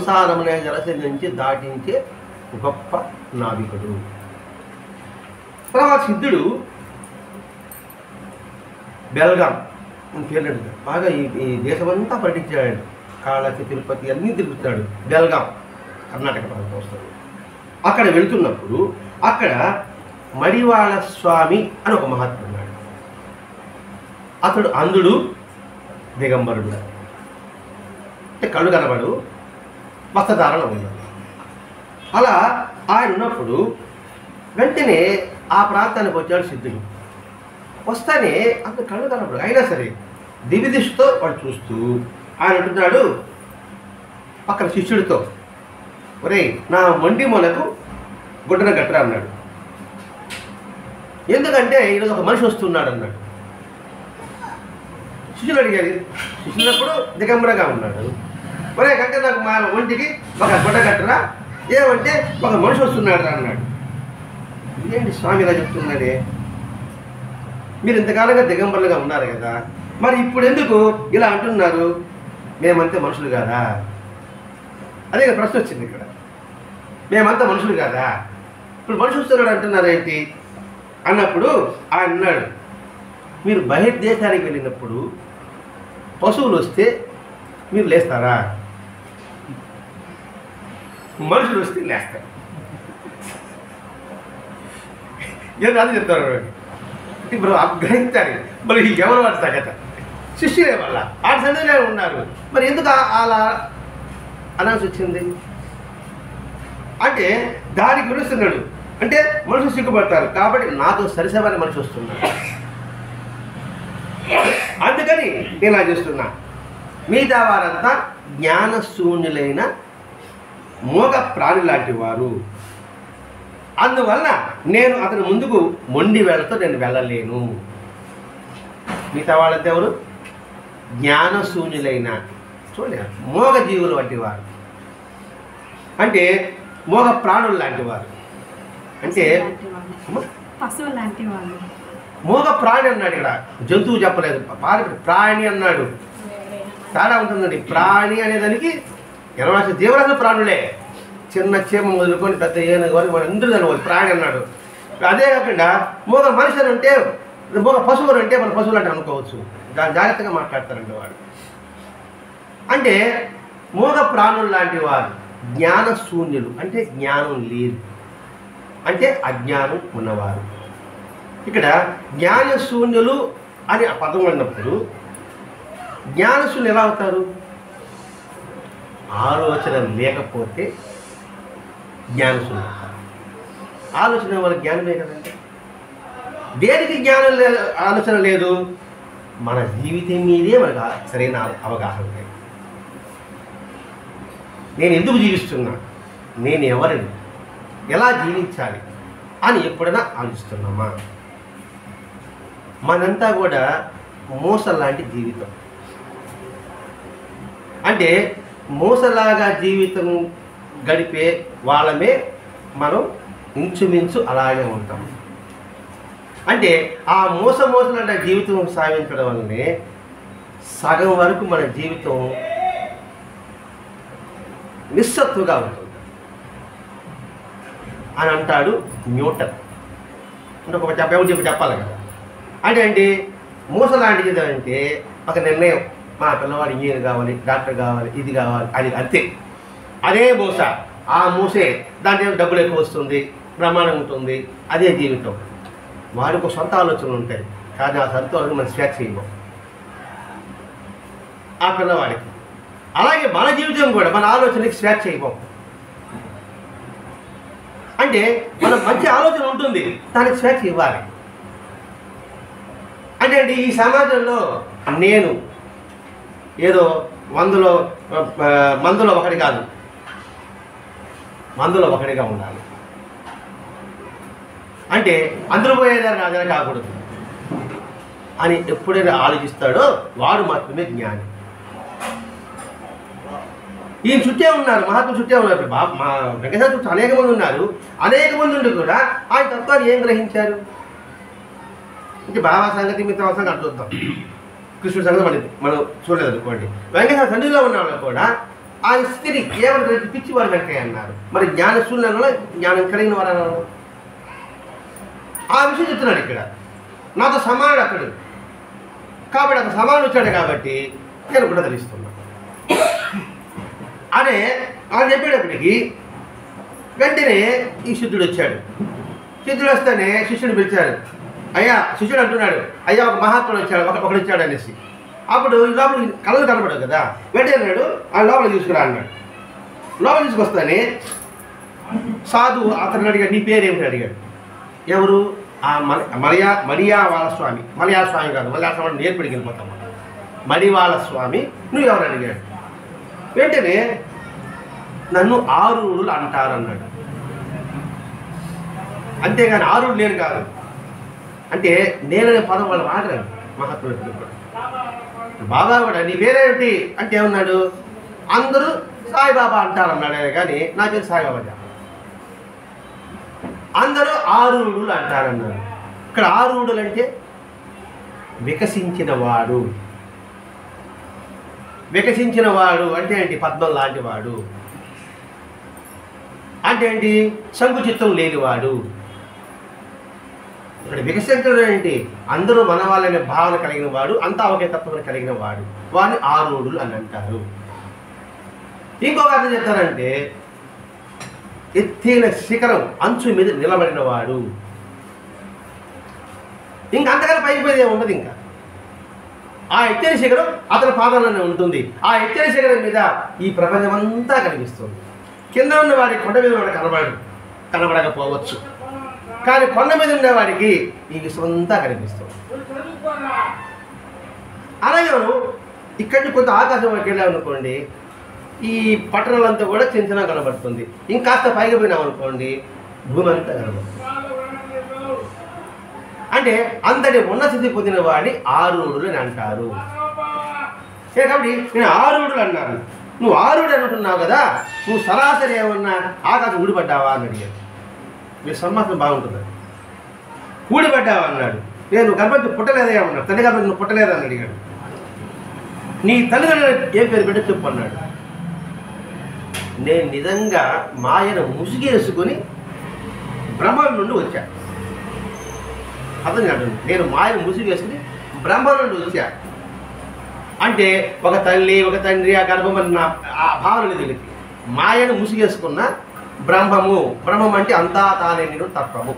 సంసారమునే jealousy నుంచి దాటించే గొప్ప నావికుడు. తర్వాత సిద్ధుడు బెల్గాం పేరు బాగా ఈ దేశమంతా పర్యటించాడు. కాళహస్తి, తిరుపతి అన్నీ తిరుగుతాడు. బెల్గాం కర్ణాటక ప్రాంతం వస్తాడు. అక్కడ వెళుతున్నప్పుడు అక్కడ మడివాళ స్వామి అని ఒక మహాత్ముడు ఉన్నాడు. అతడు అంధుడు, దిగంబరుడు, అంటే కళ్ళు కనబడు, వస్త్రధారణ ఉన్నాడు. అలా ఆయన ఉన్నప్పుడు వెంటనే ఆ ప్రాంతానికి వచ్చాడు సిద్ధుడు. వస్తానే అంత కళ్ళు కనబడు, అయినా సరే దివిదిష్తో వాడు చూస్తూ ఆయన అంటున్నాడు పక్కన శిష్యుడితో, ఒరేయ్ నా మొండి మొలకు గుడ్డన గట్టరా అన్నాడు. ఎందుకంటే ఈరోజు ఒక మనిషి వస్తున్నాడు అన్నాడు. శిష్యులు అడిగారు. శిష్యులప్పుడు దిగంబరగా ఉన్నాడు. ఒరే కంటే నాకు మా ఒంటికి ఒక గుడ్డ కట్టరా, ఏమంటే ఒక మనిషి వస్తున్నాడు అన్నాడు. ఇదేంటి స్వామి ఇలా చెప్తున్నాడే, మీరు ఇంతకాలంగా దిగంబరులుగా ఉన్నారు కదా, మరి ఇప్పుడు ఎందుకు ఇలా అంటున్నారు, మేమంతే మనుషులు కాదా? అదే ప్రశ్న వచ్చింది ఇక్కడ. మేమంతా మనుషులు కాదా, ఇప్పుడు మనిషి వస్తున్నాడు అంటున్నారేంటి అన్నప్పుడు ఆయన అన్నాడు, మీరు బహిర్దేశానికి వెళ్ళినప్పుడు పశువులు వస్తే మీరు లేస్తారా? మనుషులు వస్తే లేస్తారు. ఏదో అది చెప్తారు. ఇప్పుడు గ్రహించాలి. మరి ఎవరు వాటి తగ్గత శిష్యులే వల్ల ఆ సందేహంలో ఉన్నారు. మరి ఎందుకు అలా అనాల్సి వచ్చింది అంటే దానికి విడుస్తున్నాడు. అంటే మనుషులు సిగ్గుపడతారు కాబట్టి నాతో సరిసమని మనిషి వస్తున్నాడు, అందుకని నేను ఇలా చేస్తున్నా. మిగతా వారంతా జ్ఞానశూన్యులైన మూగ ప్రాణి లాంటి వారు, అందువల్ల నేను అతని ముందుకు మొండి వేళతో నేను వెళ్ళలేను. మిగతా వాళ్ళంతా ఎవరు? జ్ఞానశూన్యులైన చూడండి మూగ జీవులు వంటి వారు, అంటే మూగ ప్రాణులు లాంటి వారు, అంటే పశువు లాంటి వాళ్ళు. మూగ ప్రాణి అన్నాడు. ఇక్కడ జంతువు చెప్పలేదు, ప్రాణి అన్నాడు. తేడా ఉంటుందండి. ప్రాణి అనేదానికి ఎనవాసి జీవరాశి ప్రాణులే, చిన్న చీమ మొదలుకొని పెద్ద ఏనుగు వరకు మనం అందరూ దాని ప్రాణి అన్నాడు. అదే కాకుండా మూగ మనిషి అని అంటే, మూగ పశువులు అంటే మన పశువులు అంటే అనుకోవచ్చు. దాని జాగ్రత్తగా మాట్లాడతారండి వాడు. అంటే మూగ ప్రాణులు లాంటి వారు జ్ఞానశూన్యులు, అంటే జ్ఞానం లేదు, అంటే అజ్ఞానం ఉన్నవారు. ఇక్కడ జ్ఞానశూన్యులు అని ఆ పదం అన్నప్పుడు జ్ఞానశూన్యులు ఎలా అవుతారు? ఆలోచన లేకపోతే జ్ఞానశూన్యులు. ఆలోచన వాళ్ళ జ్ఞానమే కదండి. దేనికి జ్ఞానం ఆలోచన లేదు? మన జీవితం మీదే మనకు సరైన అవగాహన లేదు. నేను ఎందుకు జీవిస్తున్నా, నేను ఎవరిని, ఎలా జీవించాలి అని ఎప్పుడైనా ఆలోచిస్తున్నామా? మనంతా కూడా మూసలాంటి జీవితం, అంటే మూసలాగా జీవితం గడిపే వాళ్ళమే మనం ఇంచుమించు అలాగే ఉంటాం. అంటే ఆ మూసలాంటి జీవితం సాగించడం వల్లనే సగం వరకు మన జీవితం నిస్సత్తుగా ఉంటుంది అని అంటాడు న్యూటన్. అంటే ఒక చెప్పాలి కదా. అంటే ఏంటి మూసలాంటిది అంటే ఒక నిర్ణయం, మా పిల్లవాడు ఇంజనీర్ కావాలి, డాక్టర్ కావాలి, ఇది కావాలి, అది అంతే. అదే మూస, ఆ మూసే దాంట్లో డబ్బులు ఎక్కువ వస్తుంది, ప్రమాణం ఉంటుంది, అదే జీవితం. వాడికి సొంత ఆలోచనలు ఉంటాయి, కానీ ఆ సొంత ఆలోచన మన స్వేచ్ఛ ఇవ్వం ఆ పిల్లవాడికి. అలాగే మన జీవితం కూడా మన ఆలోచనకి స్వేచ్ఛ ఇవ్వం. అంటే మన మంచి ఆలోచన ఉంటుంది, దానికి స్వేచ్ఛ ఇవ్వాలి. అంటే ఈ సమాజంలో నేను ఏదో మందులో ఒకటి కాదు, మందులో ఒకటిగా ఉండాలి. అంటే అందరూ పోయేదాన్ని నాదనే కాకూడదు అని ఎప్పుడైనా ఆలోచిస్తాడో వాడు మాత్రమే జ్ఞాని. ఈయన చుట్టే ఉన్నారు, మహాత్ములు చుట్టే ఉన్నారు. మా వెంకటేశ్వర చుట్టూ అనేక మంది ఉన్నారు. అనేక మంది ఉండి కూడా ఆయన తత్వాన్ని ఏం గ్రహించారు అంటే బాబా సంగతి మిగతా సంగతి అర్థం. కృష్ణుడి సంగతి మనం చూడలేదు అనుకోండి. వెంకటేశ్వర సన్నిధిలో ఉన్న వాళ్ళు కూడా ఆ స్థితిని ఏమన్నా పిచ్చివాడు వెనకాయ అన్నారు. మరి జ్ఞానశూన్యంలో జ్ఞానం కలిగిన వారు అన్నారు. ఆ విషయం చెప్తున్నాడు ఇక్కడ. నాతో సమానుడు అతడు, కాబట్టి అతను సమానుడు వచ్చాడు కాబట్టి నేను కూడా ధరిస్తున్నాను అనే ఆయన చెప్పేటప్పటికి వెంటనే ఈ సిద్ధుడు వచ్చాడు. సిద్ధుడు వస్తేనే శిష్యుడు పిలిచాడు. అయ్యా, శిష్యుడు అంటున్నాడు, అయ్యా ఒక మహాత్ముడు వచ్చాడు, ఒకడు వచ్చాడు అనేసి. అప్పుడు లోపల కళ్ళు కనపడదు కదా, వెంటనే అన్నాడు ఆ లోపల తీసుకురా అన్నాడు. లోపల తీసుకొస్తానే సాధువు అతను అడిగాడు, నీ పేరేమిటి అడిగాడు. ఎవరు? ఆ మడియావాళ స్వామి. మలయాళ స్వామి కాదు, మలయాళ స్వామి నేర్పడికి వెళ్ళిపోతాం. మడివాళ స్వామి నువ్వు ఎవరు అడిగాడు. వెంటనే నన్ను ఆరుడులు అంటారు అన్నాడు. అంతేగాని ఆరుడు నేను కాదు అంటే నేననే పదం వాళ్ళు వాడరాడు మహాత్ముడు. బాబా కూడా నీ పేరేమిటి అంటే ఏమన్నాడు, అందరూ సాయిబాబా అంటారు అన్నాడు, కానీ నా పేరు సాయిబాబా చెప్ప. అందరూ ఆరుడులు అంటారన్నాడు. ఇక్కడ ఆరుడులు అంటే వికసించిన వాడు. వికసించిన వాడు అంటే ఏంటి? పద్మం లాంటి వాడు అంటే ఏంటి? సంకుచిత్తం లేనివాడు. ఇక్కడ వికసించడం ఏంటి? అందరూ మన వాళ్ళనే భావన కలిగిన వాడు, అంతా ఒకే తత్వం కలిగిన వాడు, వాడిని ఆరుడులు అని అంటారు. ఇంకొక అర్థం చెప్తారంటే ఎత్తైన శిఖరం అంచు మీద నిలబడిన వాడు. ఇంకా అంతకన్నా పైపోయేది ఉండదు. ఇంకా ఆ ఎత్తైన శిఖరం అతని పాదంలోనే ఉంటుంది. ఆ ఎత్తైన శిఖరం మీద ఈ ప్రపంచం అంతా కనిపిస్తుంది. కింద ఉన్న వాడి కొండ మీద వాడు కనబడకపోవచ్చు, కానీ కొండ మీద ఉండేవాడికి ఈ విశ్వం అంతా కనిపిస్తుంది. అలాగే మనం ఇక్కడి కొంత ఆకాశంలోకి వెళ్ళామనుకోండి, ఈ పట్టణాలంతా కూడా చిన్న చిన్న కనబడుతుంది. ఇంకాస్త పైకి పోయినామనుకోండి, భూమి అంతా కనబడుతుంది. అంటే అంతటి ఉన్నత స్థితి పొందిన వాడిని ఆరుడులు అని అంటారు. కాబట్టి నేను ఆరుడులు అన్నాను. నువ్వు ఆరుడు అంటున్నావు కదా, నువ్వు సరాసరి ఏమన్నా ఆకాశం ఊడిపడ్డావా అని అడిగాడు. మీ సమాసం బాగుంటుంది. ఊడిపడ్డావా అన్నాడు. నేను గర్భవతి పుట్టలేదా అన్నాడు. తల్లి గర్భవతి నువ్వు పుట్టలేదా అని అడిగాడు. నీ తల్లిదండ్రులు ఏం పేరు పెట్టి చెప్పు అన్నాడు. నేను నిజంగా మాయను ముసుగేసుకొని బ్రహ్మ నుండి వచ్చా. అర్థం కాదు, నేను మాయను ముసుగేసుకుని బ్రహ్మ నుండి వచ్చా అంటే ఒక తల్లి ఒక తండ్రి ఆ గర్భం అన్న ఆ భావనని తెలిపి మాయను ముసుగేసుకున్న బ్రహ్మము. బ్రహ్మం అంటే అంతా తానే నేను తత్వము,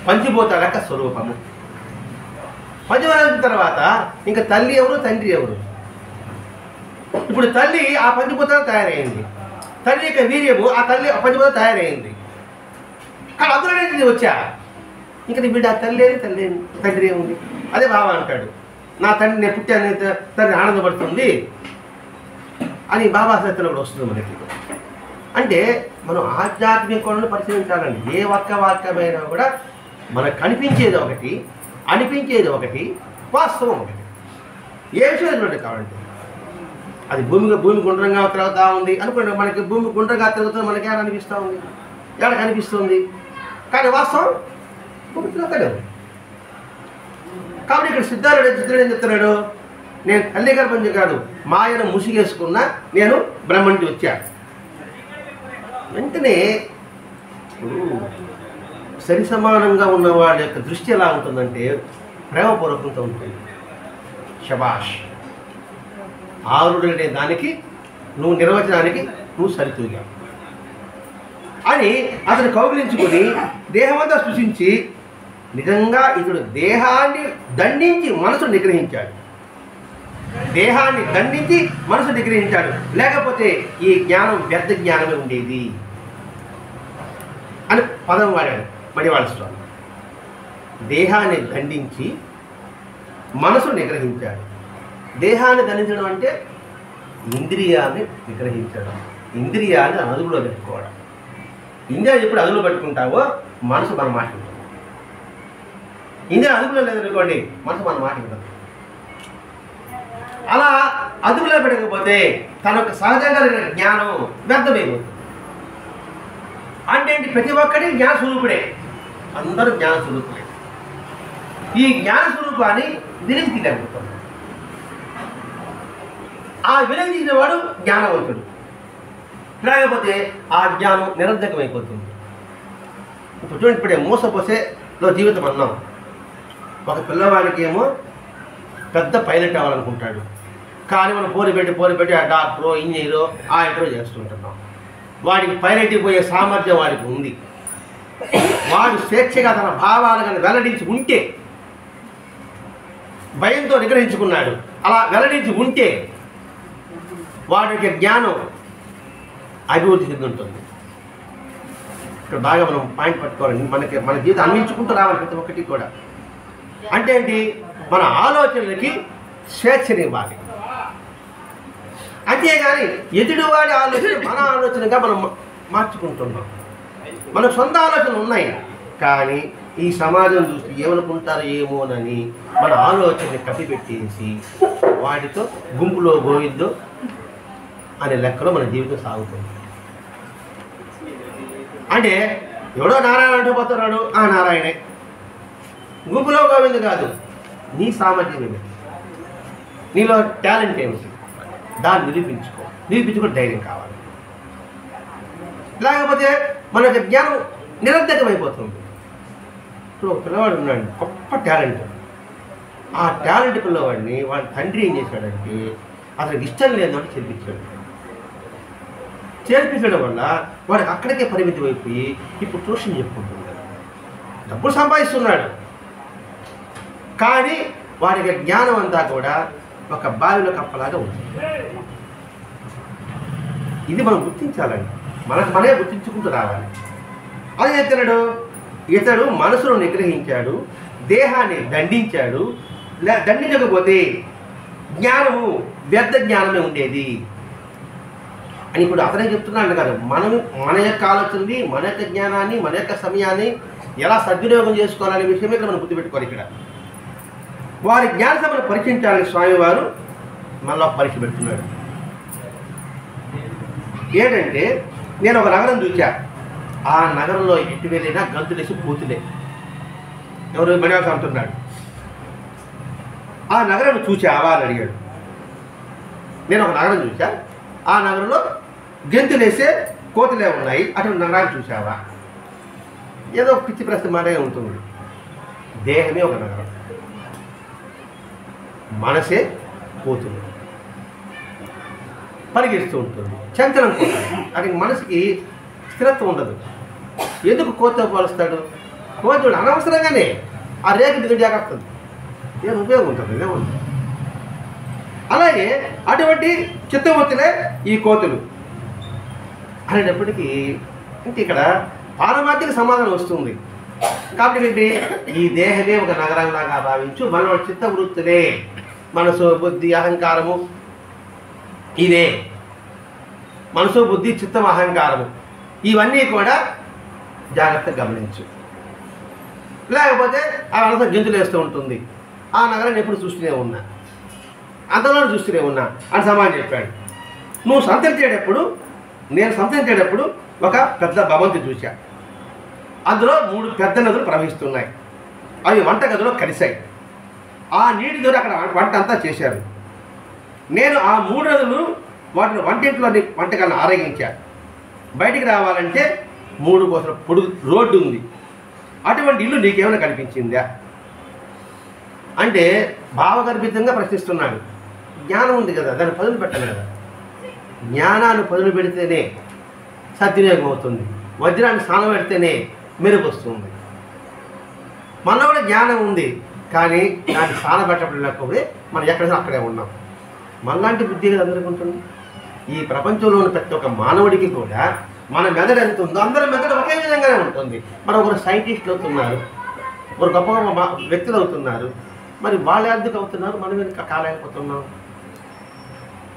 పంచిభూత లెక్క స్వరూపము. పంచభూతాల తర్వాత ఇంకా తల్లి ఎవరు తండ్రి ఎవరు? ఇప్పుడు తల్లి ఆ పంచభూతాలు తయారైంది, తల్లి యొక్క వీర్యము ఆ తల్లి పంచభూతాలు తయారైంది. కానీ అందులోనే వచ్చా. ఇంకా నీ బిడ్డ తల్లి తండ్రి ఏముంది? అదే బాబా అంటాడు, నా తండ్రి నేను పుట్టాను, తండ్రి ఆనందపడుతుంది అని బాబా సత్యంలో కూడా వస్తుంది మనకి. అంటే మనం ఆధ్యాత్మిక కోణంలో పరిశీలించాలండి. ఏ ఒక్క వాక్యమైనా కూడా మనకు కనిపించేది ఒకటి, అనిపించేది ఒకటి, వాస్తవం ఒకటి. ఏ విషయం చూడండి కావాలంటే అది భూమి గుండ్రంగా తిరుగుతూ ఉంది అనుకోండి, మనకి భూమి గుండ్రంగా తిరుగుతుంది, మనకి ఏడ అనిపిస్తూ ఉంది, ఏడ కనిపిస్తుంది, కానీ వాస్తవం భూమి తిరుగుతలేదు. కాబట్టి ఇక్కడ సిద్ధార్థుడు ఏం చెప్తున్నాడు, నేను తల్లి గర్భం కాదు మాయను ముసిగేసుకున్నా నేను బ్రహ్మణ్ణి వచ్చా. వెంటనే సరి సమానంగా ఉన్న వాళ్ళ యొక్క దృష్టి ఎలా ఉంటుందంటే ప్రేమపూర్వకంతో ఉంటుంది. శబాష్, ఆరుడు అనే దానికి నువ్వు నిర్వచనానికి నువ్వు సరితూగావు అని అతను కౌగిలించుకొని దేహమంతా సృష్టించి నిజంగా ఇతడు దేహాన్ని దండించి మనసు నిగ్రహించాడు. దేహాన్ని దండించి మనసు నిగ్రహించాడు, లేకపోతే ఈ జ్ఞానం వ్యర్థ జ్ఞానమే ఉండేది అని పదం వాడాడు మడివాళ స్వామి. దేహాన్ని దండించి మనసు నిగ్రహించాడు. దేహాన్ని దండించడం అంటే ఇంద్రియాన్ని నిగ్రహించడం, ఇంద్రియాన్ని అదుపులో పెట్టుకోవడం. ఇంద్రియాలు ఎప్పుడు అదుపులో పెట్టుకుంటావో మనసు మన మాట ఉంటుంది. ఇంద్రియ అదుపులో లేదనుకోండి మనసు మన మాట ఉంటుంది. అలా అదుపులో పెట్టకపోతే తన యొక్క సహజంగా జ్ఞానం వ్యర్థమైపోతుంది. అంటే ఏంటి? ప్రతి ఒక్కటి జ్ఞాన స్వరూపుడే, అందరూ జ్ఞాన స్వరూపుడే. ఈ జ్ఞాన స్వరూపాన్ని వెలికి తీయగలుగుతాం. ఆ వెలుగు తీసినవాడు జ్ఞానవంతుడు. లేకపోతే ఆ జ్ఞానం నిరర్ధకమైపోతుంది. ఇప్పుడు చూడండి, ఇప్పుడే మోసపోసేలో జీవితం అన్నాం. ఒక పిల్లవాడికి ఏమో పెద్ద పైలట్ అవ్వాలనుకుంటాడు, కానీ మనం పోరి పెట్టి ఆ డాక్టరో ఇంజనీరో ఆడిటరో చేస్తుంటున్నాం. వాడికి పైలట్కి పోయే సామర్థ్యం వాడికి ఉంది. వాడు స్వేచ్ఛగా తన భావాలు కానీ వెల్లడించి ఉంటే, భయంతో నిగ్రహించుకున్నాడు, అలా వెల్లడించి ఉంటే వాడికి జ్ఞానం అభివృద్ధి చెందుంటుంది. ఇక్కడ బాగా మనం పాయింట్ పట్టుకోవాలండి. మన జీవితం అన్వించుకుంటూ రావాలి ప్రతి ఒక్కటి కూడా. అంటే ఏంటి? మన ఆలోచనలకి స్వేచ్ఛనివ్వాలి. అంతేగాని ఎదుటివాడి ఆలోచన మన ఆలోచనగా మనం మార్చుకుంటున్నాం. మన సొంత ఆలోచనలు ఉన్నాయి, కానీ ఈ సమాజం చూసి ఏమనుకుంటారో ఏమోనని మన ఆలోచనని కప్పిపెట్టేసి వాటితో గుంపులో గోవిందో అనే లెక్కలో మన జీవితం సాగుతుంది. అంటే ఎవడో నారాయణ అంటూ పోతున్నాడు, ఆ నారాయణే. గుంపులో గోవిందు కాదు, నీ సామర్థ్యం ఏమిటి, నీలో టాలెంట్ ఏమిటి, దాన్ని నిరూపించుకో ధైర్యం కావాలి. లేకపోతే మన యొక్క జ్ఞానం నిరర్ధకమైపోతుంది. ఇప్పుడు ఒక పిల్లవాడు ఉన్నాడు, గొప్ప టాలెంట్. ఆ టాలెంట్ పిల్లవాడిని వాడి తండ్రి ఏం చేశాడంటే అతనికి ఇష్టం లేదంటే చేర్పించడం వల్ల వాడికి అక్కడికే పరిమితం అయిపోయి ఇప్పుడు ట్యూషన్ చెప్పుకుంటున్నాడు, డబ్బులు సంపాదిస్తున్నాడు. కానీ వాడికి జ్ఞానం అంతా కూడా ఒక బావిలో కప్పలాగా ఉంది. ఇది మనం గుర్తించాలండి, మనమే గుర్తించుకుంటూ రావాలి. అది చెప్తున్నాడు, ఇతడు మనసును నిగ్రహించాడు, దేహాన్ని దండించాడు, దండించకపోతే జ్ఞానము వ్యర్థ జ్ఞానమే ఉండేది అని ఇప్పుడు అతనే చెప్తున్నాడు కదా. మన యొక్క ఆలోచనని, మన యొక్క జ్ఞానాన్ని, మన యొక్క సమయాన్ని ఎలా సద్వినియోగం చేసుకోవాలనే విషయం ఇక్కడ మనం గుర్తుపెట్టుకోవాలి. ఇక్కడ వారి జ్ఞాన సభను పరీక్షించాలని స్వామివారు మళ్ళీ పరీక్ష పెడుతున్నాడు. ఏంటంటే, నేను ఒక నగరం చూసా, ఆ నగరంలో ఎటు వెళ్ళినా గంతులేసి పూతులే. ఎవరు మణివాస అంటున్నాడు. ఆ నగరం చూసావా అని అడిగాడు. నేను ఒక నగరం చూసా, ఆ నగరంలో గెంతులేసే కోతులే ఉన్నాయి, అటువంటి నగరాన్ని చూసావా? ఏదో పిచ్చి ప్రశ్న మాటే ఉంటుంది. దేహమే ఒక నగరం, మనసే కోతులు పరిగెడుతూ ఉంటుంది, చంచలం కోతులు. అది మనసుకి స్థిరత్వం ఉండదు. ఎందుకు కోత పోలుస్తాడు? కోతుడు అనవసరంగానే ఆ రేఖ జాగ్రత్త, ఏం ఉపయోగం ఉంటుంది? ఏముంది? అలాగే అటువంటి చిత్తమూర్తులే ఈ కోతులు అనేటప్పటికీ ఇంక ఇక్కడ పారమార్థిక సమాధానం వస్తుంది. కాబట్టి ఏంటి? ఈ దేహమే ఒక నగరంలాగా భావించు, మన చిత్తవృత్తులే, మనసు బుద్ధి అహంకారము ఇదే. మనసు బుద్ధి చిత్తం అహంకారము ఇవన్నీ కూడా జాగ్రత్తగా గమనించు. లేకపోతే ఆ మనసు గెంతులు వేస్తూ ఉంటుంది. ఆ నగరాన్ని ఎప్పుడు చూస్తూనే ఉన్నా, అంతలో చూస్తూనే ఉన్నా అని సమాజం చెప్పాడు. నువ్వు సంతరించేటప్పుడు, నేను సంతరించేటప్పుడు ఒక పెద్ద భవంతి చూశా. అందులో 3 పెద్ద నదులు ప్రవహిస్తున్నాయి. అవి వంటగదిలో కలిశాయి. ఆ నీటి ద్వారా అక్కడ వంట అంతా చేశారు. నేను ఆ 3 నదులు వాటిని వంటింట్లోని వంటకాలను ఆరగించా. బయటికి రావాలంటే 3 కోసల పొడుగు రోడ్డు ఉంది. అటువంటి ఇల్లు నీకేమైనా కనిపించిందా అంటే భావగర్భితంగా ప్రశ్నిస్తున్నాడు. జ్ఞానం ఉంది కదా, దాన్ని పదులు పెట్టాలి కదా. జ్ఞానాన్ని పదులు పెడితేనే సద్వినియోగం అవుతుంది. వజ్రాన్ని స్నానం పెడితేనే మెరుగు వస్తుంది. మనలో కూడా జ్ఞానం ఉంది, కానీ దాన్ని స్నానం పెట్టబడినప్పుడే మనం ఎక్కడైనా అక్కడే ఉన్నాం. మనలాంటి బుద్ధి కదా అందరికీ ఉంటుంది. ఈ ప్రపంచంలోని ప్రతి ఒక్క మానవుడికి కూడా మన మెదడు ఎంత ఉందో అందరి మెదడు ఒకే విధంగానే ఉంటుంది. మరి ఒకరు సైంటిస్టులు అవుతున్నారు, ఒకరు గొప్ప గొప్ప వ్యక్తులు అవుతున్నారు. మరి వాళ్ళు ఎందుకు అవుతున్నారు, మనం ఎందుకు కాలేకపోతున్నాం?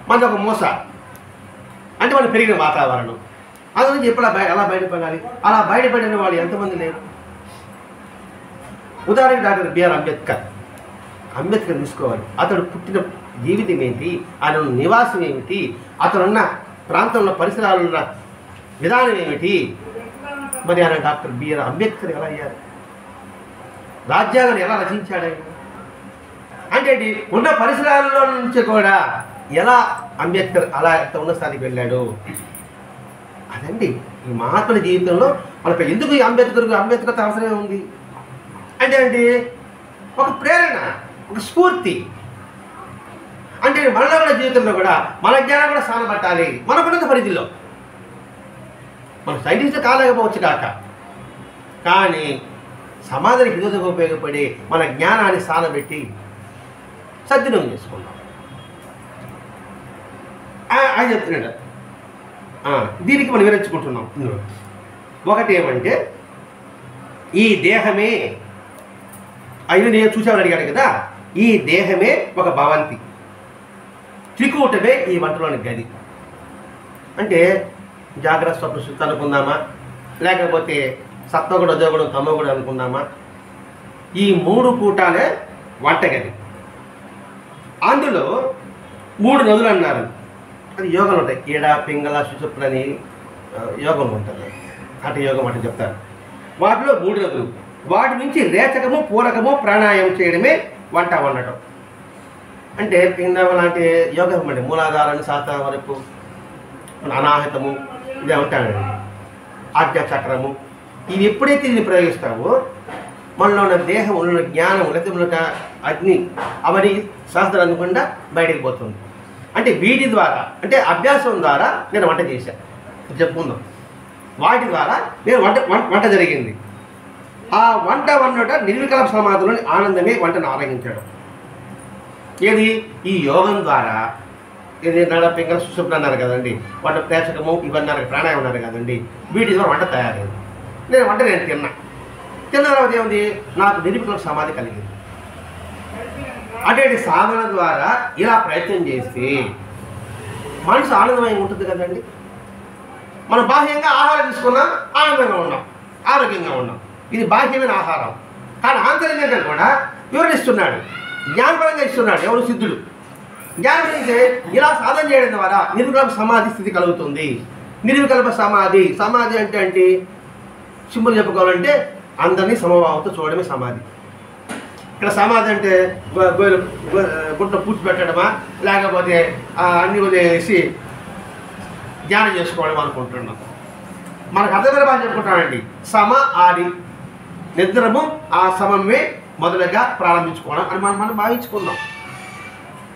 మనది ఒక మోస అంటే మనం పెరిగిన వాతావరణం. అందులో ఎప్పుడు ఎలా బయటపడాలి? అలా బయటపడిన వాళ్ళు ఎంతమంది లేరు? ఉదాహరణకి డాక్టర్ బిఆర్ అంబేద్కర్ తీసుకోవాలి. అతడు పుట్టిన జీవితం ఏంటి, ఆయన నివాసం ఏమిటి, అతనున్న ప్రాంతంలో పరిసరాలున్న విధానం ఏమిటి? మరి ఆయన డాక్టర్ బిఆర్ అంబేద్కర్ ఎలా అయ్యారు? రాజ్యాంగాన్ని ఎలా రచించాడు ఆయన? అంటే ఉన్న పరిసరాల్లో నుంచి కూడా ఎలా అంబేద్కర్ అలా ఎంత ఉన్న స్థాయికి వెళ్ళాడు. అదండి ఈ మహాత్ముల జీవితంలో మనకు ఎందుకు ఈ అంబేద్కర్ అవసరమే ఉంది అంటే అండి ఒక ప్రేరణ, ఒక స్ఫూర్తి. అంటే మనలో కూడా జీవితంలో కూడా మన జ్ఞానం కూడా సానబట్టాలి మనకున్నంత పరిధిలో. మన సైంటిస్ట్ కాలేకపోవచ్చు కాక, కానీ సమాజానికి విధంగా ఉపయోగపడి మన జ్ఞానాన్ని సానబెట్టి సద్వినియోగం చేసుకుందాం అని చెప్తున్నాడు. దీనికి మనం వివరించుకుంటున్నాం. ఒకటి ఏమంటే ఈ దేహమే అయ్యో నేను చూసేవాడు అడిగాడు కదా, ఈ దేహమే ఒక భవంతి, త్రికూటమే ఈ వంటలోని గది. అంటే జాగ్రత్త స్వప్న సుత్తు అనుకుందామా, లేకపోతే సత్వగుడు అజోగుడు తమోగుడు అనుకుందామా, ఈ 3 కూటాలే వంటగది. అందులో 3 నదులు అన్నారు. అది యోగాలు ఉంటాయి, ఈడ పింగళ సుషుప్త అని యోగం ఉంటుంది, అటు యోగం అంటే చెప్తారు. వాటిలో 3 నదులు, వాటి నుంచి రేచకము పూరకము ప్రాణాయామం చేయడమే వంట వండటం. అంటే కింద లాంటి యోగం అంటే మూలాధారాన్ని శాతం వరకు అనాహతము ఇదే ఉంటాడండి, ఆజ్ఞాచక్రము. ఇవి ఎప్పుడైతే ఇది ప్రయోగిస్తావో మనలో ఉన్న దేహం ఉన్న జ్ఞానం లేకపోతే ఉన్న అగ్ని అవన్నీ శాస్త్రం అనుకుండా బయటకు పోతుంది. అంటే వీటి ద్వారా అంటే అభ్యాసం ద్వారా నేను వంట చేశాను చెప్పుకుందాం. వాటి ద్వారా నేను వంట జరిగింది. ఆ వంట వండట నిర్వికల్ప సమాధిలోని ఆనందమే వంటను ఆరగించడం. ఏది ఈ యోగం ద్వారా, ఇది పింగళ సుషుప్త అన్నారు కదండి, వంట ప్రేక్షకము ఇవన్నారు, ప్రాణాయామం అన్నారు కదండి, వీటి ద్వారా వంట తయారైంది. నేను తిన్న తర్వాత ఏముంది, నాకు నిర్వికల్ప సమాధి కలిగింది. అటువంటి సాధన ద్వారా ఇలా ప్రయత్నం చేస్తే మనసు ఆనందమై ఉంటుంది కదండి. మనం బాహ్యంగా ఆహారం తీసుకున్నాం, ఆనందంగా ఉన్నాం, ఆరోగ్యంగా ఉన్నాం, ఇది బాహ్యమైన ఆహారం. కానీ ఆంతర్యంగా కూడా వివరిస్తున్నాడు, జ్ఞానపరంగా ఇస్తున్నాడు. ఎవరు సిద్ధుడు జ్ఞానం అయితే ఇలా సాధన చేయడం ద్వారా నిర్వికల్ప సమాధి స్థితి కలుగుతుంది. నిర్వికల్ప సమాధి అంటే సింపుల్ చెప్పుకోవాలంటే అందరినీ సమభావంతో చూడడమే సమాధి. ఇక్కడ సమాధి అంటే గుంట పూడ్చి పెట్టడమా, లేకపోతే అన్ని వదిలేసి ధ్యానం చేసుకోవడం అనుకుంటున్నాం. మనకు అర్థమైన బాగా చెప్పుకుంటామండి, సమ ఆది నిద్రము ఆ సమమే మొదలుగా ప్రారంభించుకోవడం అని మనం భావించుకుందాం.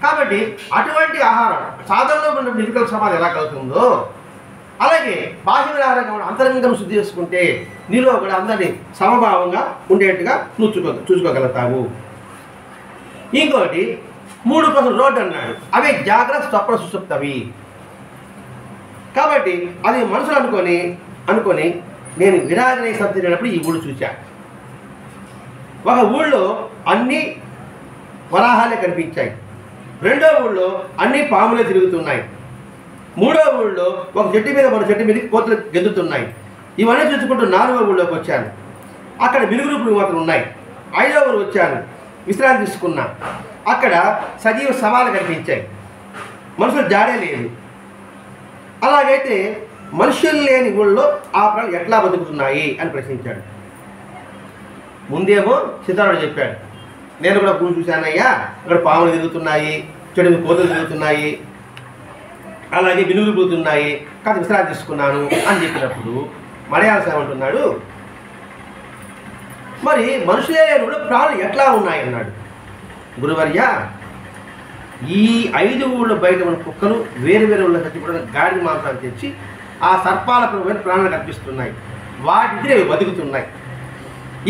కాబట్టి అటువంటి ఆహారం సాధనలో ఉన్న నిర్వికల్ప సమాధి ఎలా కలుగుతుందో అలాగే బాహ్య ఆహారంగా అంతరంగం శుద్ధి చేసుకుంటే నీలో కూడా అందరినీ సమభావంగా ఉండేట్టుగా చూసుకోగలుగుతావు. ఇంకోటి 3 కోసం రోడ్డు అన్నాడు, అవి జాగ్రత్త స్వప్న సుషుప్తవి. కాబట్టి అది మనసులు అనుకొని నేను విరాజనే సంతినప్పుడు ఈ ఊళ్ళు చూశా. ఒక ఊళ్ళో అన్ని వరాహాలే కనిపించాయి, 2వ ఊళ్ళో అన్ని పాములే తిరుగుతున్నాయి, 3వ ఊళ్ళో ఒక చెట్టు మీద మరో చెట్టు మీదకి కోతులు గెంతుతున్నాయి. ఇవన్నీ చూసుకుంటూ 4వ ఊళ్ళోకి వచ్చాను, అక్కడ మిరుగురుపులు మాత్రం ఉన్నాయి. 5వ ఊరు వచ్చాను, విశ్రాంతి తీసుకున్నా, అక్కడ సజీవ సవాలు కనిపించాయి, మనుషులు జాడే లేదు. అలాగైతే మనుషులు లేని ఊళ్ళో ఆ ప్రాణులు ఎట్లా బతుకుతున్నాయి అని ప్రశ్నించాడు. ముందేమో సీతారాడు చెప్పాడు, నేను కూడా పూలు చూశానయ్యా, అక్కడ పాములు తిరుగుతున్నాయి, చెడు కోతులు తిరుగుతున్నాయి, అలాగే వినుగులు పోతున్నాయి, కాదు విశ్రాంతి తీసుకున్నాను అని చెప్పినప్పుడు మలయాళ ఏమంటున్నాడు, మరి మనుషులే లేని ప్రాణులు ఎట్లా ఉన్నాయి అన్నాడు. గురువర్య, ఈ 5 ఊళ్ళ బయట ఉన్న కుక్కలు వేరు ఊళ్ళ చచ్చిపోయిన గాడి మాంసాలు తెచ్చి ఆ సర్పాల ప్రాణాలు కనిపిస్తున్నాయి, వాటికి బతుకుతున్నాయి.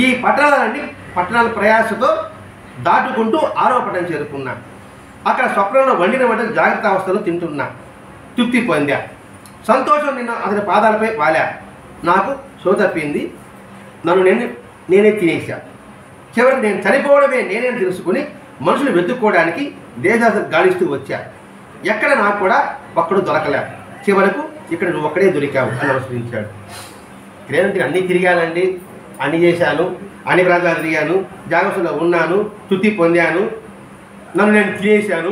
ఈ పట్టణాల ప్రయాసతో దాటుకుంటూ 6వ పట్టణం చేరుకున్నా, అక్కడ స్వప్నంలో వండిన వంటలు జాగ్రత్త అవస్థలో తింటున్నా, తృప్తి పొందా, సంతోషం నిన్న అతని పాదాలపై వాలా, నాకు సో తప్పింది, నేనే తినేసా. చివరికి నేను చనిపోవడమే నేనే తెలుసుకుని మనుషులు వెతుక్కోవడానికి దేశాలను గాలిస్తూ వచ్చా, ఎక్కడ నాకు కూడా ఒక్కడు దొరకలే, చివరకు ఇక్కడ నువ్వు ఒక్కడే దొరికావు అని నమస్కరించాడు. ఇక్కడేంటి అన్నీ తిరిగానండి, అన్నీ చేశాను, అన్ని ప్రాంతాలు తిరిగాను, జాగ్రత్తలో ఉన్నాను, తృప్తి పొందాను, నన్ను నేను తినేసాను,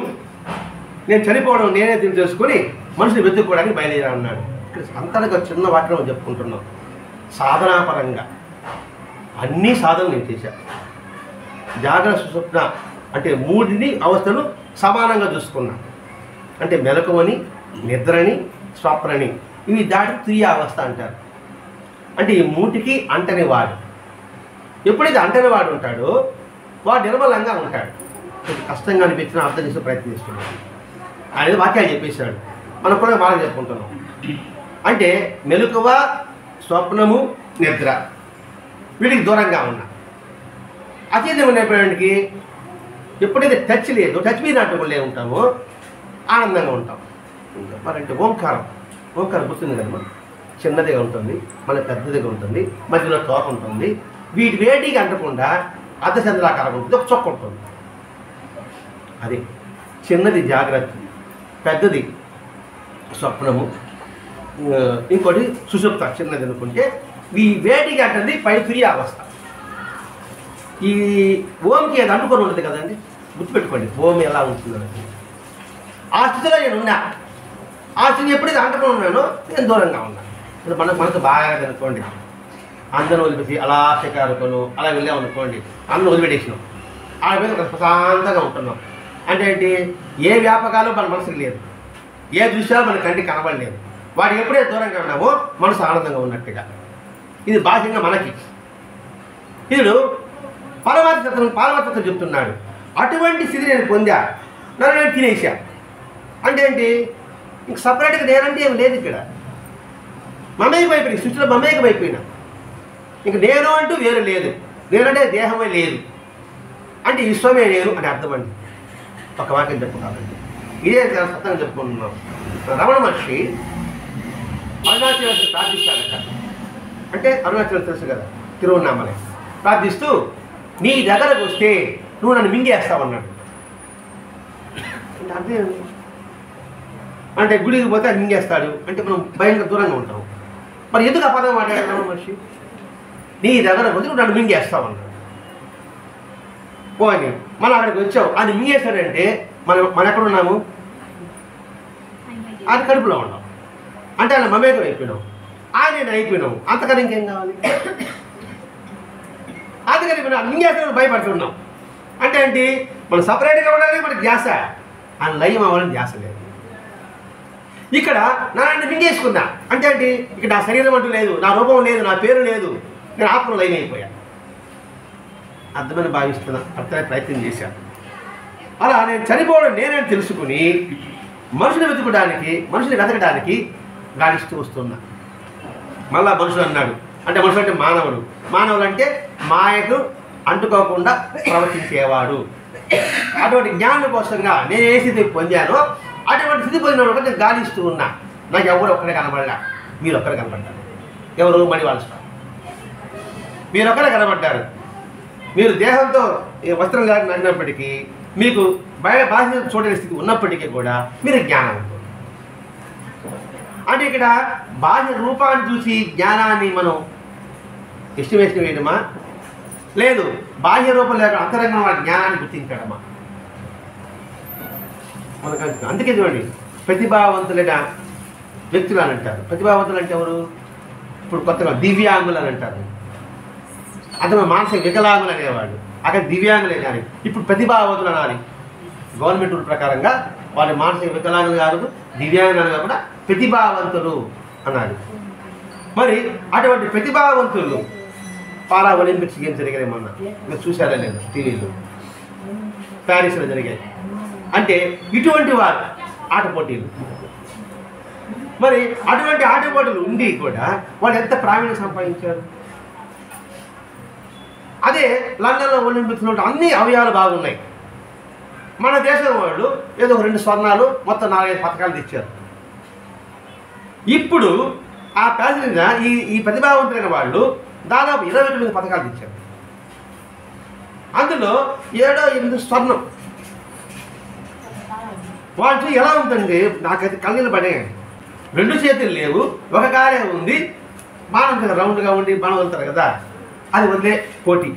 నేను చనిపోవడం నేనే తెలుసుకొని మనుషులు వెతుక్కోవడానికి బయలుదేరా అన్నాడు. ఇక్కడ అంతగా చిన్న వాటిలో చెప్పుకుంటున్నాం. సాధనాపరంగా అన్ని సాధనలు నేను చేశాను. జాగ్రత్త స్వప్న అంటే 3 అవస్థలు సమానంగా చూసుకున్నా. అంటే మెలకువని, నిద్రని, స్వప్నని ఇవి దాటి తుయ్య అవస్థ అంటారు. అంటే ఈ మూటికి అంటని వాడు. ఎప్పుడైతే అంటని వాడు ఉంటాడో వాడు నిర్మలంగా ఉంటాడు. కొంచెం కష్టంగా అనిపించినా అర్థం చేసే ప్రయత్నిస్తున్నాడు. ఆయన వాక్యాలు చెప్పేశాడు, మనం కూడా బాగా చెప్పుకుంటున్నాం. అంటే మెలకువ, స్వప్నము, నిద్ర వీటికి దూరంగా ఉన్నా. అతీతం ఉన్నప్పటికి ఎప్పుడైతే టచ్ లేదు, టచ్ మీద నాటుకులే ఉంటామో ఆనందంగా ఉంటాం. మరంటే ఓంకారం గుర్తుంది కదా, మనం చిన్నదిగా ఉంటుంది, మన పెద్దదిగా ఉంటుంది, మధ్యలో తోక ఉంటుంది. వీటి వేటికి అంటకుండా అర్ధచంద్రాకారం ఉంటుంది, ఒక చొక్క ఉంటుంది. అది చిన్నది జాగ్రత్త, పెద్దది స్వప్నము, ఇంకోటి సుషుప్త చిన్నది అనుకుంటే ఈ వేటికి అంటుంది పై తుయ్య అవస్థ. ఈ ఓంకి అది అంటుకొని ఉంటుంది కదండి, గుర్తుపెట్టుకోండి ఓం ఎలా ఉంటుందని. ఆ స్థితిలో నేను ఉన్నా. ఆ స్థితి ఎప్పుడైతే అంటుకొని ఉన్నానో నేను దూరంగా ఉన్నాను. ఇప్పుడు మనకు బాగా అనుకోండి, అందరం వదిలిపెట్టి అలా శకారుకోను అలా వెళ్ళామనుకోండి, అందరం వదిలిపెట్టేసినాం. ఆ మీద ఒక ప్రశాంతంగా ఉంటున్నాం. అంటే ఏంటి, ఏ వ్యాపకాలు మన మనసుకు లేదు, ఏ దృశ్యాలు మన కంటికి కనబడలేదు. వాటికి ఎప్పుడైతే దూరంగా ఉన్నామో మనసు ఆనందంగా ఉన్నట్టుగా. ఇది బాహ్యంగా మనకి. వీడు పారమార్థతత్వం చెప్తున్నాడు. అటువంటి స్థితి నేను పొందా, నన్ను నేను తినేసా. అంటే ఏంటి, ఇంక సపరేట్గా నేనంటే ఏమి లేదు ఇక్కడ. మమేకమైపోయిన సృష్టిలో మమేకమైపోయినా. ఇంక నేను అంటూ వేరు లేదు, నేనంటే దేహమే లేదు, అంటే విశ్వమే నేను అని అర్థం అండి. ఒక వాక్యం చెప్పుకోవాలండి, ఇదే సత్యంగా చెప్పుకుంటున్నాం. రమణ మహర్షి అరుణాచలం ప్రార్థిస్తాడట. అంటే అరుణాచలం తెలుసు కదా, తిరువన్నామలై. ప్రార్థిస్తూ నీ దగ్గరకు వస్తే నువ్వు నన్ను మింగేస్తావన్నాడు. అంటే అదే అంటే గుడికి పోతే అది మింగేస్తాడు అంటే మనం భయంగా దూరంగా ఉంటాం. మరి ఎందుకు ఆ పదం మాట్లాడాడు రమణ మహర్షి? నీ దగ్గరకు వచ్చి నువ్వు నన్ను మింగేస్తావన్నాడు. పోని మనం అక్కడికి వచ్చావు, అది మింగేస్తాడంటే మనం ఎక్కడ ఉన్నాము? అది కడుపులో ఉన్నాం. అంటే ఆయన మమేకం అయిపోయినాం, ఆయన అయిపోయినాం. అంతకన్నా ఇంకేం కావాలి? అందుకని మనం మింగేస్తామని భయపడుతున్నాం. అంటే ఏంటి, మనం సపరేట్గా ఉండాలి, మనకి ధ్యాస ఆయన లయం అవ్వాలని ధ్యాస లేదు. ఇక్కడ నన్ను మింగేసుకున్నా అంటే ఏంటి, ఇక్కడ నా శరీరం అంటూ లేదు, నా రూపం లేదు, నా పేరు లేదు, నేను ఆత్మలో లయం అయిపోయాను. అర్థమని భావిస్తున్నా, అర్థమే ప్రయత్నం చేశాను. అలా నేను చనిపోవడం నేనే తెలుసుకుని మనుషుని వెతకడానికి గాలిస్తూ వస్తున్నా. మళ్ళా మనుషులు అన్నాడు. అంటే మనుషులు అంటే మానవులు అంటే మాయకు అంటుకోకుండా ప్రవర్తించేవాడు. అటువంటి జ్ఞానం కోసంగా నేను ఏ స్థితి పొందానో అటువంటి స్థితి పొందిన నేను గాలిస్తూ ఉన్నా. నాకు ఎవరు ఒక్కడే కనబడలా, మీరు ఒక్కరే కనబడ్డారు. ఎవరు? మణివాల్స్ మీరు ఒక్కరే కనబడ్డారు. మీరు దేహంతో వస్త్రం నడినప్పటికీ, మీకు బాహ్య చూడని స్థితి ఉన్నప్పటికీ కూడా మీరు జ్ఞానం ఉంటుంది. అంటే ఇక్కడ బాహ్య రూపాన్ని చూసి జ్ఞానాన్ని మనం ఎస్టిమేషన్ వేయడమా, లేదు బాహ్య రూపం లేక అంతరంగం వాళ్ళ జ్ఞానాన్ని గుర్తించడమా? మనకు అందుకే చూడండి, ప్రతిభావంతులైన వ్యక్తులు అని అంటారు. ప్రతిభావంతులు అంటే ఎవరు? ఇప్పుడు కొత్తగా దివ్యాంగులు అని అంటారు. అతను మానసిక వికలాంగులు అనేవాడు, అక్కడ దివ్యాంగులు అనాలి. ఇప్పుడు ప్రతిభావంతులు అనాలి. గవర్నమెంట్ రూల్ ప్రకారంగా వాళ్ళు మానసిక వికలాంగులు కాదు, దివ్యాంగులు కాకుండా ప్రతిభావంతులు అనాలి. మరి అటువంటి ప్రతిభావంతులు పారా ఒలింపిక్స్ గేమ్స్ జరిగాయి మొన్న, మీరు చూసారా లేదు టీవీలో, ప్యారిస్లో జరిగాయి. అంటే ఇటువంటి వారు ఆట పోటీలు. మరి అటువంటి ఆట పోటీలు ఉండి కూడా వాళ్ళు ఎంత ప్రావీణ్యం సంపాదించారు. అదే లండన్లో ఒలింపిక్స్లో అన్ని అవయవాలు బాగున్నాయి. మన దేశం వాళ్ళు ఏదో 2 స్వర్ణాలు మొత్తం 4-5 పథకాలు తెచ్చారు. ఇప్పుడు ఆ ప్యాసింజర్గా ఈ ప్రతిభావంతులైన వాళ్ళు దాదాపు 29 పథకాలు తెచ్చారు. అందులో 7-8 స్వర్ణం. వాళ్ళు ఎలా ఉంటుంది, నాకైతే కళ్ళని పడే. 2 చేతులు లేవు, ఒక కాలే ఉంది, బాణం కదా రౌండ్గా ఉండి బాణం వెళ్తారు కదా, అది వదిలే పోటీ.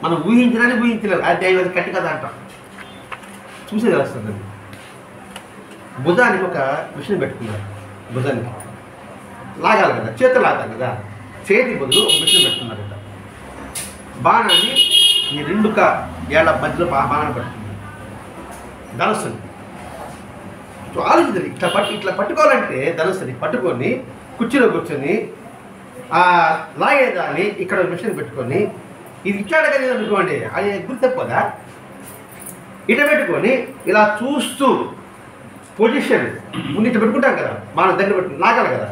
మనం ఊహించలేదు, అది అది కట్టి కదా అంటాం. చూసేది వస్తుంది. భుజానికి ఒక మిషన్ పెట్టుకున్నారు, భుజానికి లాగాలి కదా, చేతులు లాగాలి కదా, చేతి బదులు ఒక మిషన్ పెట్టుకున్నారట. బాణాన్ని ఈ 2 ఏళ్ల మధ్యలో బాణాన్ని పెట్టుకున్నారు, ధనస్సుని. ఆలోచించండి. ఇట్లా పట్టుకోవాలంటే ధనుసుని పట్టుకొని కుర్చీలో కూర్చొని లాగేదాన్ని ఇక్కడ మిషన్ పెట్టుకొని ఇది ఇట్లాడ కదా అనుకోండి, అది గుర్తు తప్పదా? ఇట్లా పెట్టుకొని ఇలా చూస్తూ పొజిషన్ ముందు ఇట్లా పెట్టుకుంటాం కదా, మనం దగ్గర పెట్టుకుని లాగాలి కదా,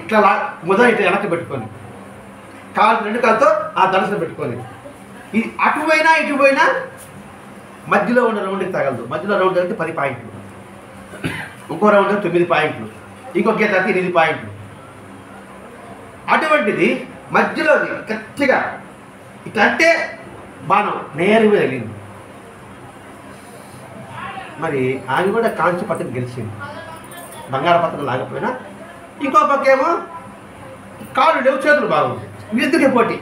ఇట్లా మొదలు ఇట్లా వెనక్కి పెట్టుకొని రెండు కాళ్ళతో ఆ ధనుసుని పెట్టుకొని ఇది అటు పోయినా ఇటు పోయినా మధ్యలో ఉన్న రౌండ్కి తగలదు. మధ్యలో రౌండ్ అంటే 10 పాయింట్లు, ఇంకో రౌండ్ 9 పాయింట్లు, ఇంకో గీత 8 పాయింట్లు. అటువంటిది మధ్యలోది గట్టిగా ఇట్లా అంటే బాణం నేరుగా తగిలింది. మరి ఆయన కూడా కాంచి పత్రిక గెలిచింది, బంగారు పత్రిక లాగపోయినా. ఇంకో పక్కేమో కాళ్ళు లేవు, చేతులు బాగుంది, వీళ్ళిద్దరికే పోటీ.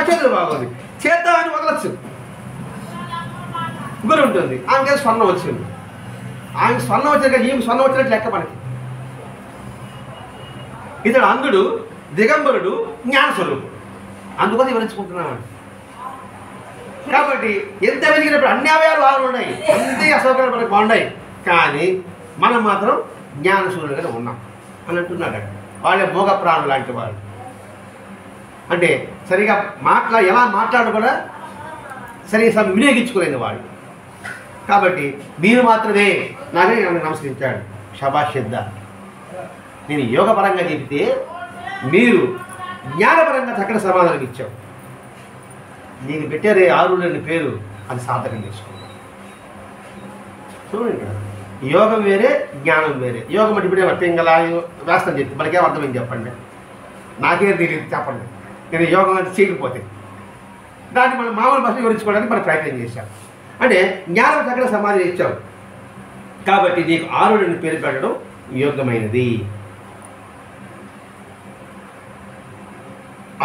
చేతులు బాగుంది, చేద్దామని వదలచ్చు, గురి ఉంటుంది. ఆమెకి స్వర్ణం వచ్చింది, ఆమెకు స్వర్ణం వచ్చింది కానీ ఈమె స్వర్ణం వచ్చినట్టు లెక్క మనకి. ఇతడు అంధుడు, దిగంబరుడు, జ్ఞానస్వరూపుడు, అందుకోసం వివరించుకుంటున్నామండి. కాబట్టి ఎంత వెలిగినప్పుడు అన్ని అవయాలు బాగా ఉన్నాయి, అన్ని అసౌకర్యాలు మనకు బాగున్నాయి, కానీ మనం మాత్రం జ్ఞానశూరులుగానే ఉన్నాం అని అంటున్నాడు. వాళ్ళే మోగ ప్రాణులు లాంటి వాళ్ళు. అంటే సరిగా ఎలా మాట్లాడు కూడా సరిగా వినియోగించుకోలేని వాళ్ళు. కాబట్టి మీరు మాత్రమే నాకే నన్ను నమస్కరించాడు. శభాషిద్ద. నేను యోగపరంగా చెబితే మీరు జ్ఞానపరంగా చక్కటి సమాధానం ఇచ్చావు. నీకు పెట్టారే ఆరులేని పేరు, అది సాధకం చేసుకోండి. చూడండి, యోగం వేరే, జ్ఞానం వేరే. యోగం అంటే ఇప్పుడే పింగళ వేస్తాను చెప్పి మనకేం అర్థమైంది చెప్పండి, నాకేం తెలియదు చెప్పండి. నేను యోగం అది చేయకపోతే దాన్ని మనం మామూలు భాష వివరించుకోవడానికి మనం ప్రయత్నం చేశాం. అంటే జ్ఞానం చక్కటి సమాధానం ఇచ్చావు, కాబట్టి నీకు ఆరులేని పేరు పెట్టడం యోగ్యమైనది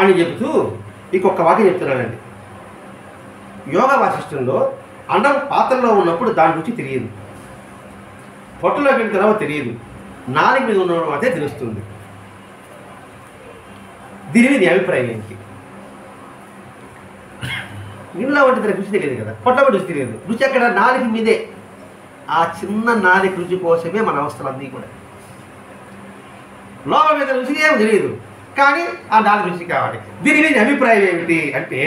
అని చెబుతూ ఇంకొక వాక్యం చెప్తున్నానండి. యోగ వాసిష్టంలో అన్నం పాత్రలో ఉన్నప్పుడు దాని రుచి తెలియదు, పొట్టలోకి వెళ్ళిన తర్వాత తెలియదు, నాలుగు మీద ఉన్న అదే తెలుస్తుంది. దీని మీద అభిప్రాయం ఏంటి? ఇంట్లో వంటి దానికి రుచి తెలియదు కదా, పొట్టలో రుచి తెలియదు. రుచి అక్కడ నాలుగు మీదే, ఆ చిన్న నాలుగు రుచి కోసమే మన అవస్థలన్నీ కూడా. లోపల మీద రుచి ఏమో తెలియదు, కానీ ఆ నాలుగు రుచి కావాలి. దీని మీద అభిప్రాయం ఏమిటి అంటే,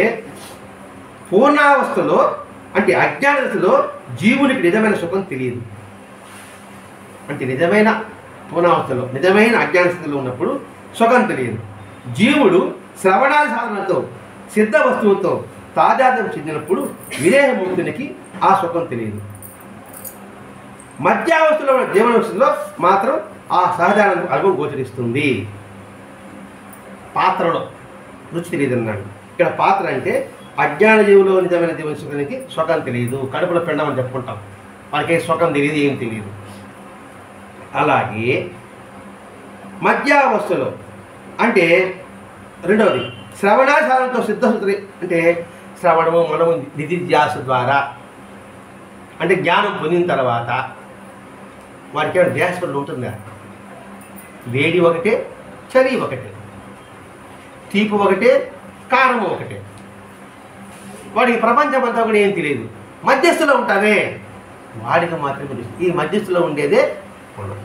పూర్ణావస్థలో అంటే అజ్ఞాన దశలో జీవునికి నిజమైన సుఖం తెలియదు. అంటే నిజమైన పూర్ణావస్థలో నిజమైన అజ్ఞాన స్థితిలో ఉన్నప్పుడు సుఖం తెలియదు. జీవుడు శ్రవణాది సాధనతో సిద్ధ వస్తువుతో తాదాత్మ్యం చెందినప్పుడు విదేహముక్తునికి ఆ సుఖం తెలియదు. మధ్యావస్థలో ఉన్న జీవనవస్థలో మాత్రం ఆ సహజానందం అనుభవం గోచరిస్తుంది. పాత్రలో రుచి తెలియదు అన్నాడు. ఇక్కడ పాత్ర అంటే అజ్ఞాన జీవులో నిజమైన జీవన సుఖానికి సుఖం తెలియదు. కడుపులో పిండం అని చెప్పుకుంటాం, మనకి సుఖం తెలియదు, ఏం తెలియదు. అలాగే మధ్యావస్థలో అంటే రెండవది శ్రవణాచారంతో సిద్ధశుద్ధి, అంటే శ్రవణము మనము నిధిధ్యాస ద్వారా అంటే జ్ఞానం పొందిన తర్వాత వారికి ఏమైనా ధ్యాసపడి ఉంటుందా? వేడి ఒకటే, చలి ఒకటే, తీపి ఒకటే, కారం ఒకటే. వాడికి ప్రపంచం అంతా కూడా ఏం తెలియదు. మధ్యస్థులో ఉంటామే, వాడికి మాత్రమే తెలుస్తుంది. ఈ మధ్యస్థులో ఉండేదే మనం.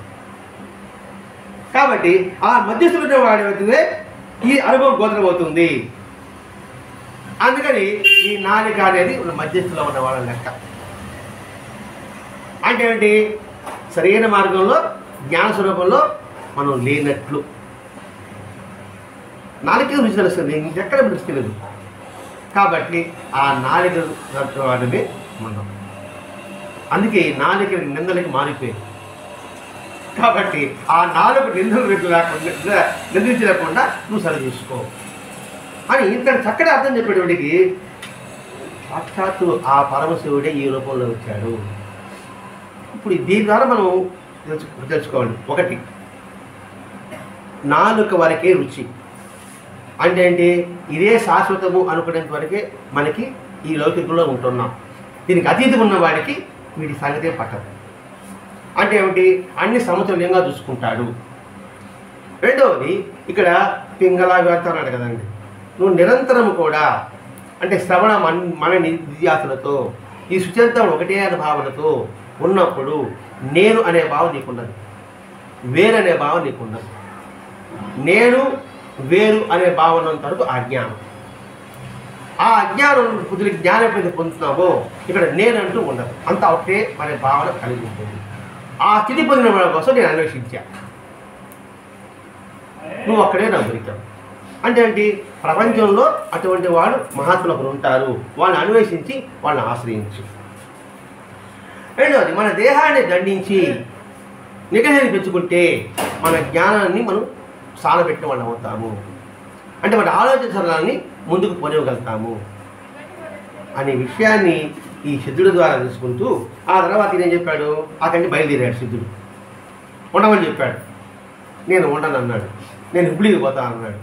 కాబట్టి ఆ మధ్యస్థులు వాడే ఈ అనుభవం గోచరమవుతుంది. అందుకని ఈ నాలుక అనేది మధ్యస్థులో ఉన్న వాళ్ళ లెక్క. అంటే ఏంటి? సరైన మార్గంలో జ్ఞాన స్వరూపంలో మనం లేనట్లు. నాలుక రుచి తెలుస్తుంది, ఇంకెక్కడ రుచి తెలియదు. కాబట్టి ఆ నాలుక వాడమే మనం. అందుకే నాలుక నిందలకి మారిపోయింది. కాబట్టి ఆ నాలుగు నిందలు లేకుండా నిందించలేకుండా నువ్వు సరి చేసుకో అని ఇంత చక్కటి అర్థం చెప్పేటప్పటికి సాక్షాత్తు ఆ పరమశివుడే ఈ రూపంలో వచ్చాడు. ఇప్పుడు దీని ద్వారా మనం తెలుసుకోవాలి. ఒకటి, నాలుక వరకే రుచి అంటే ఏంటి? ఇదే శాశ్వతము అనుకునేంత వరకే మనకి ఈ లౌకికంలో ఉంటున్నాం. దీనికి అతీతం ఉన్న వాడికి వీటి సంగతే పట్టదు. అంటే ఏమిటి? అన్ని సమతుల్యంగా చూసుకుంటాడు. రెండవది, ఇక్కడ పింగళ వేస్తాడు కదండి, నువ్వు నిరంతరము కూడా అంటే శ్రవణ మన నిధ్యాసులతో ఈ సుచరితం ఒకటే అనే భావనతో ఉన్నప్పుడు నేను అనే భావం నీకున్నది, వేరు అనే భావం నీకున్నది. నేను వేరు అనే భావన ఉన్నంత వరకు ఆ జ్ఞానం. ఆ అజ్ఞానం కుదిరి జ్ఞానం ఎప్పుడైతే పొందుతున్నావో ఇక్కడ నేనంటూ ఉండదు, అంతా ఒకటే అనే భావన కలిగి ఉంటుంది. ఆ స్థితి పొందిన వాళ్ళ కోసం నేను అన్వేషించా, నువ్వు అక్కడే నాకు దొరికావు. అంటే ఏంటి? ప్రపంచంలో అటువంటి వాడు మహాత్ములు ఒకరు ఉంటారు, వాళ్ళని అన్వేషించి వాళ్ళని ఆశ్రయించు. రెండవది, మన దేహాన్ని దండించి నిగ్రహాన్ని పెంచుకుంటే మన జ్ఞానాన్ని మనం సానబెట్టిన వాళ్ళు అవుతాము. అంటే మన ఆలోచన సరళాన్ని ముందుకు పోనివ్వగలుగుతాము అనే విషయాన్ని ఈ సిద్ధుడి ద్వారా తెలుసుకుంటూ ఆ తర్వాత ఏం చెప్పాడు? అక్కడిని బయలుదేరాడు సిద్ధుడు. ఉండమని చెప్పాడు. నేను ఉండను అన్నాడు. నేను హుబ్లీకి పోతాను అన్నాడు.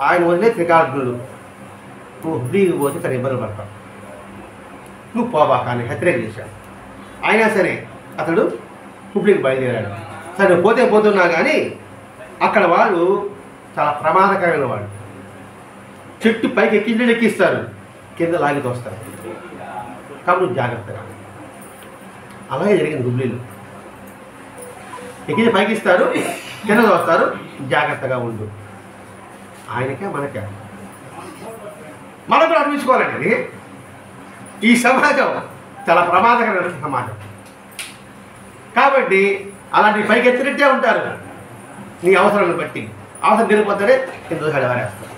ఆయన వదిలే త్రికాగ్నుడు, నువ్వు హుబ్లీకి పోతే తను ఇబ్బంది పడతావు, నువ్వు పోబాక అని హెచ్చరిక చేశాడు. అయినా సరే అతడు హుబ్లీకి బయలుదేరాడు. సరే పోతే పోతున్నా కానీ అక్కడ వాళ్ళు చాలా ప్రమాదకరమైన వాళ్ళు. చెట్టు పైకి ఎక్కిస్తారు, కింద లాగి తోస్తారు. కాబట్టి నువ్వు జాగ్రత్తగా. అలాగే జరిగింది హుబ్లీలో. ఎక్కించి పైకి ఇస్తారు, కింద తోస్తారు, జాగ్రత్తగా ఉండు. ఆయనకే మనకే మనం కూడా అనిపించుకోవాలండి. ఈ సమాజం చాలా ప్రమాదకరమైన సమాజం. కాబట్టి అలాంటి పైకి ఎత్తినట్టే ఉంటారు. నీ అవసరాలను బట్టి అవసరం తిరిగిపోతేనే కింద వారేస్తారు.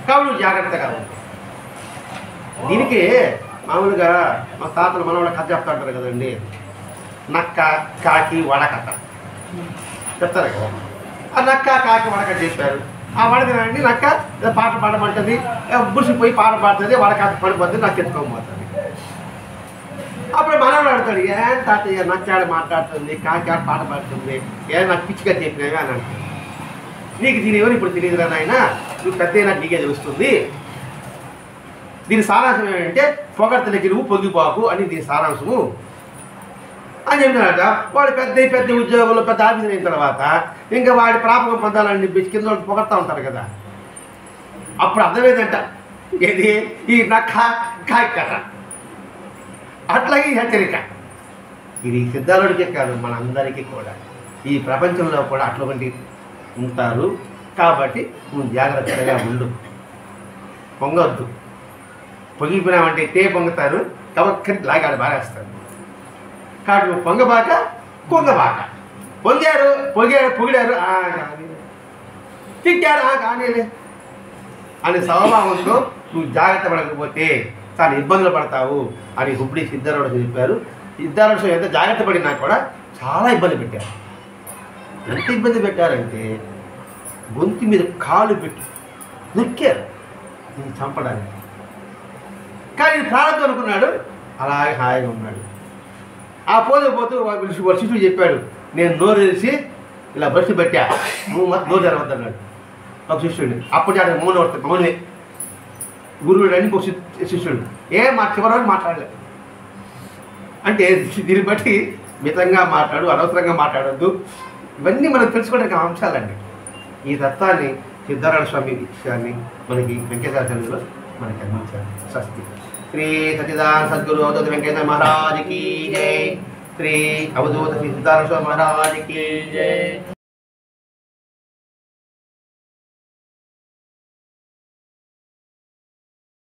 కాబట్టి నువ్వు జాగ్రత్తగా ఉంది. దీనికి మామూలుగా మా తాతలు మనవాళ్ళ కథ చెప్తా ఉంటారు కదండి, నక్క కాకి వడకథ చెప్తారు కదా. ఆ నక్క కాకి వడకథ చెప్పారు. ఆ వడకనండి నక్క పాట పాడమంటుంది, బుడిసిపోయి పాట పాడుతుంది, వడకథ పడిపోతుంది, నాకు ఎత్తుకోబోతుంది. అప్పుడు మనవాడు అడుగుతాడు, ఏం తాతయ్య నక్క ఆడ మాట్లాడుతుంది, కాకి ఆడ పాట పాడుతుంది, నాకు పిచ్చిగా చెప్పినావే అని అంటాడు. నీకు దీని ఎవరు ఇప్పుడు తెలియదురా నాయన, నువ్వు పెద్ద నాకు నీకే తెలుస్తుంది. దీని సారాంశం ఏంటంటే పొగడ్తలకి నువ్వు పొంగిపోకు అని దీని సారాంశము అని చెప్తున్నారట. వాడు పెద్ద ఉద్యోగంలో పెద్ద ఆఫీసర్ అయిన తర్వాత ఇంకా వాడి ప్రాపకం పొందాలని చెప్పి కింద వాళ్ళు పొగడతా ఉంటారు కదా. అప్పుడు అర్థమైందంట ఏది ఈ నక్క కాకి కథ. అట్లాగే హెచ్చరిక. ఇది సిద్ధారుడికే కాదు, మనందరికీ కూడా ఈ ప్రపంచంలో కూడా అటువంటి ఉంటారు. కాబట్టి నువ్వు జాగ్రత్తగా ఉండు, పొంగొద్దు. పొగిపోయినామంటే తే పొంగుతారు, కవక్కరికి లాగాడు బారేస్తారు. కాబట్టి నువ్వు పొంగబాక కొంగబాక. పొగిడారు తిట్టారు కానీలే అనే స్వభావంతో నువ్వు జాగ్రత్త పడకపోతే చాలా ఇబ్బందులు పడతావు అని హుబ్లీ సిద్ధారుడు చెప్పారు. సిద్ధారుడు ఎంత జాగ్రత్త పడినా కూడా చాలా ఇబ్బంది పెట్టారు. ఎంత ఇబ్బంది పెట్టారంటే గొంతు మీద కాలు పెట్టి నొక్కారు నేను చంపడానికి. కానీ ప్రాణంతో అనుకున్నాడు, అలాగే హాయిగా ఉన్నాడు. ఆ పోతూ శిష్యుడు చెప్పాడు, నేను నోరు తెలిసి ఇలా బస్సు పెట్టా, నువ్వు మాత్రం నోరు తెరవద్దన్నాడు ఒక శిష్యుడిని. అప్పుడు అక్కడ మౌనమే గురువుడు అని ఒక శిష్యుడు చివరి వరకు మాట్లాడలేదు. అంటే దీన్ని బట్టి మితంగా మాట్లాడు, అనవసరంగా మాట్లాడద్దు. ఇవన్నీ మనం తెలుసుకోవడానికి అంశాలండి. ఈ తత్వాన్ని సిద్ధారాయణ స్వామి విషయాన్ని మనకి వెంకటాచలంలో మనకి అందించారు. స్వస్తి. శ్రీ సచిదానంద సద్గురు అవధూత వెంకటేశ్వర మహారాజ్ కీ జై. శ్రీ అవధూత సిద్ధారాయణ స్వామి మహారాజ్ కీ జై.